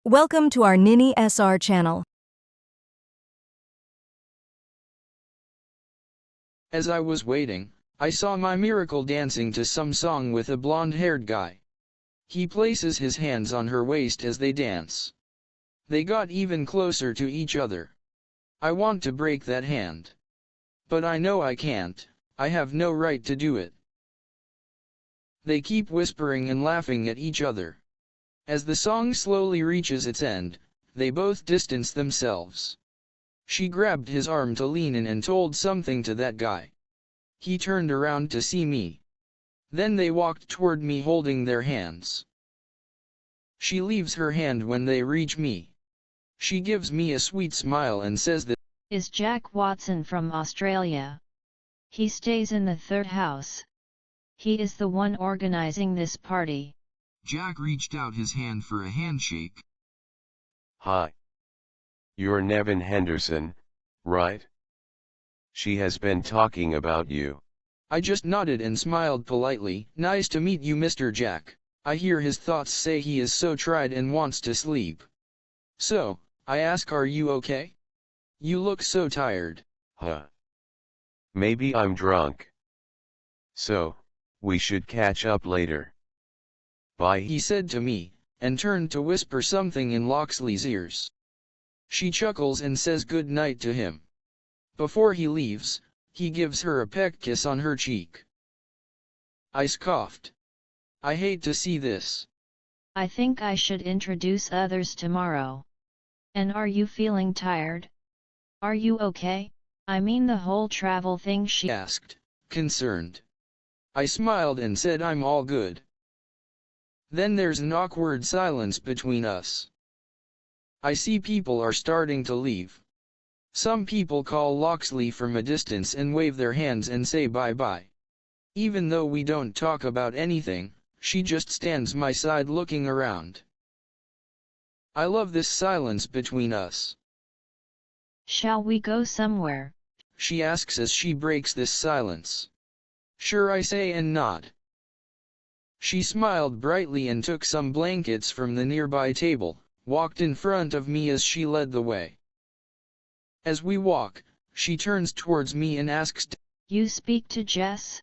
Welcome to our Nini SR channel. As I was waiting, I saw my miracle dancing to some song with a blonde-haired guy. He places his hands on her waist as they dance. They got even closer to each other. I want to break that hand. But I know I can't. I have no right to do it. They keep whispering and laughing at each other. As the song slowly reaches its end, they both distance themselves. She grabbed his arm to lean in and told something to that guy. He turned around to see me. Then they walked toward me holding their hands. She leaves her hand when they reach me. She gives me a sweet smile and says that is Jack Watson from Australia. He stays in the third house. He is the one organizing this party. Jack reached out his hand for a handshake. Hi. You're Nevin Henderson, right? She has been talking about you. I just nodded and smiled politely. Nice to meet you, Mr. Jack. I hear his thoughts say he is so tired and wants to sleep. So, I ask, are you okay? You look so tired. Huh. Maybe I'm drunk. So, we should catch up later. Bye, He said to me, and turned to whisper something in Loxley's ears. She chuckles and says good night to him. Before he leaves, he gives her a peck kiss on her cheek. I scoffed. I hate to see this. I think I should introduce others tomorrow. And are you feeling tired? Are you okay? I mean the whole travel thing, she asked, concerned. I smiled and said I'm all good. Then there's an awkward silence between us. I see people are starting to leave. Some people call Loxley from a distance and wave their hands and say bye-bye. Even though we don't talk about anything, she just stands my side looking around. I love this silence between us. Shall we go somewhere? She asks as she breaks this silence. Sure, I say and nod. She smiled brightly and took some blankets from the nearby table, walked in front of me as she led the way. As we walk, she turns towards me and asks, You speak to Jess?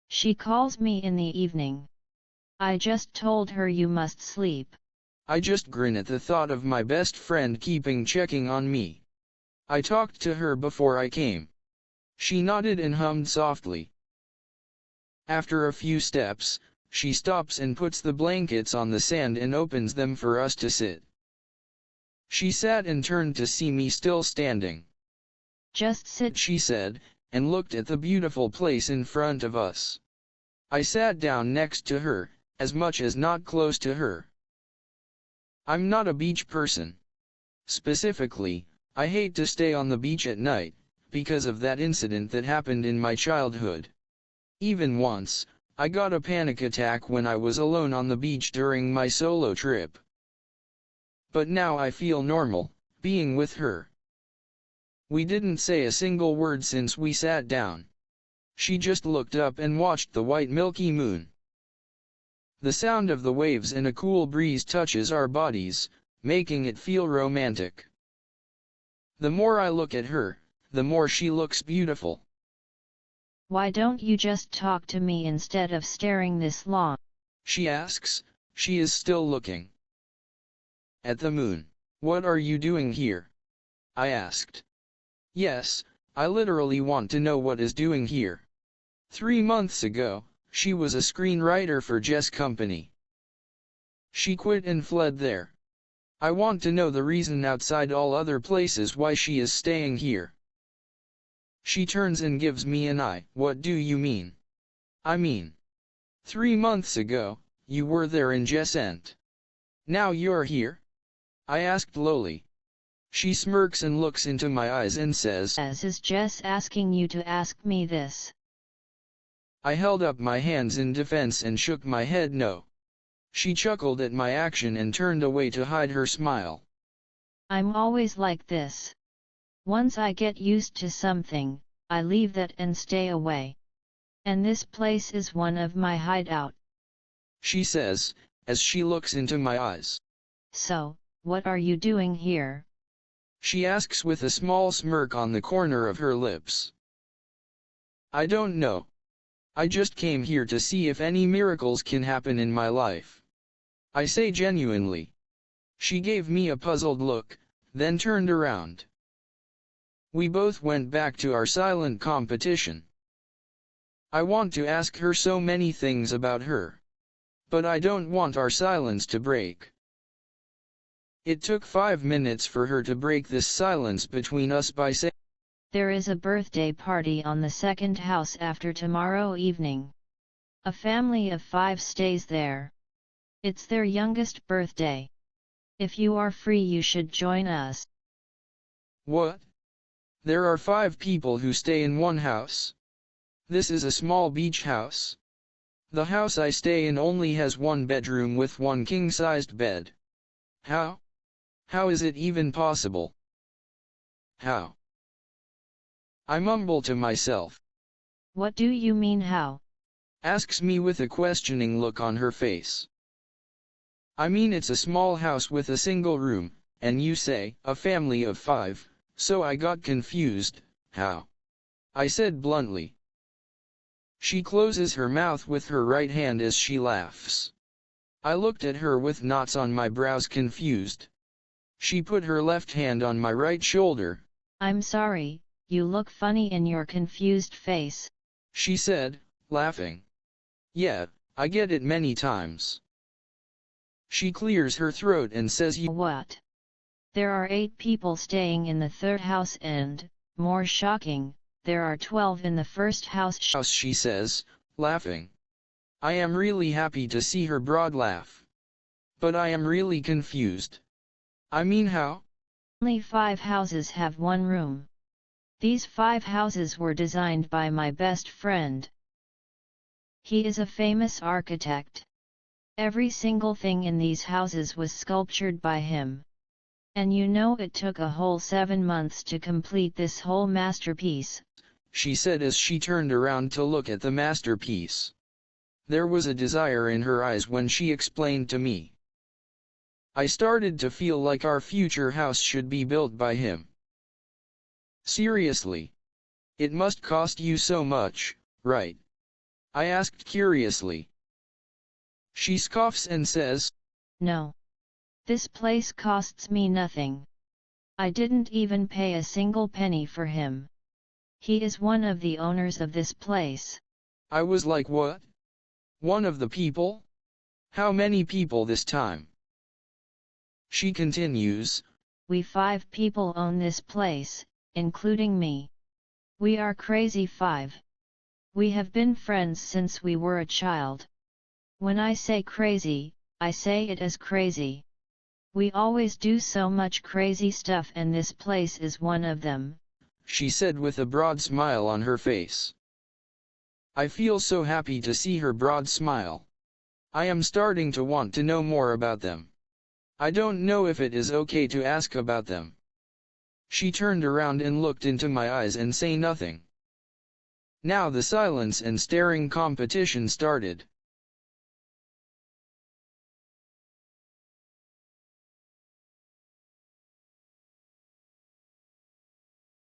She calls me in the evening. I just told her you must sleep. I just grin at the thought of my best friend checking on me. I talked to her before I came. She nodded and hummed softly. After a few steps, she stops and puts the blankets on the sand and opens them for us to sit. She sat and turned to see me still standing. Just sit, she said, and looked at the beautiful place in front of us. I sat down next to her, as much as not close to her. I'm not a beach person. Specifically, I hate to stay on the beach at night, because of that incident that happened in my childhood. Even once, I got a panic attack when I was alone on the beach during my solo trip. But now I feel normal, being with her. We didn't say a single word since we sat down. She just looked up and watched the white milky moon. The sound of the waves and a cool breeze touches our bodies, making it feel romantic. The more I look at her, the more she looks beautiful. Why don't you just talk to me instead of staring this long? She asks. She is still looking at the moon. What are you doing here? I asked. Yes, I literally want to know what is doing here. 3 months ago, she was a screenwriter for Jess Company. She quit and fled there. I want to know the reason outside all other places why she is staying here. She turns and gives me an eye. What do you mean? I mean, 3 months ago, you were there in Jess and now you're here? I asked lowly. She smirks and looks into my eyes and says, Is Jess asking you to ask me this? I held up my hands in defense and shook my head no. She chuckled at my action and turned away to hide her smile. I'm always like this. Once I get used to something, I leave that and stay away. And this place is one of my hideout. She says, as she looks into my eyes. So, What are you doing here? She asks with a small smirk on the corner of her lips. I don't know. I just came here to see if any miracles can happen in my life. I say genuinely. She gave me a puzzled look, then turned around. We both went back to our silent competition. I want to ask her so many things about her. But I don't want our silence to break. It took 5 minutes for her to break this silence between us by saying, There is a birthday party on the second house after tomorrow evening. A family of 5 stays there. It's their youngest birthday. If you are free, you should join us. What? There are 5 people who stay in one house. This is a small beach house. The house I stay in only has 1 bedroom with 1 king-sized bed. How? How is it even possible? How? I mumble to myself. What do you mean how? Asks me with a questioning look on her face. I mean it's a small house with a single room, and you say, a family of 5, so I got confused. How? I said bluntly. She closes her mouth with her right hand as she laughs. I looked at her with knots on my brows, confused. She put her left hand on my right shoulder. I'm sorry, you look funny in your confused face. She said, laughing. Yeah, I get it many times. She clears her throat and says, What? There are 8 people staying in the third house and, more shocking, there are 12 in the first house. She says, laughing. I am really happy to see her broad laugh. But I am really confused. I mean how? Only 5 houses have 1 room. These 5 houses were designed by my best friend. He is a famous architect. Every single thing in these houses was sculptured by him. And you know it took a whole 7 months to complete this whole masterpiece, she said as she turned around to look at the masterpiece. There was a desire in her eyes when she explained to me. I started to feel like our future house should be built by him. Seriously? It must cost you so much, right? I asked curiously. She scoffs and says, No. This place costs me nothing. I didn't even pay a single penny for him. He is one of the owners of this place. I was like, what? One of the people? How many people this time? She continues, We 5 people own this place, including me. We are crazy 5. We have been friends since we were a child. When I say crazy, I say it as crazy. We always do so much crazy stuff, and this place is one of them, she said with a broad smile on her face. I feel so happy to see her broad smile. I am starting to want to know more about them. I don't know if it is okay to ask about them. She turned around and looked into my eyes and say nothing. Now the silence and staring competition started.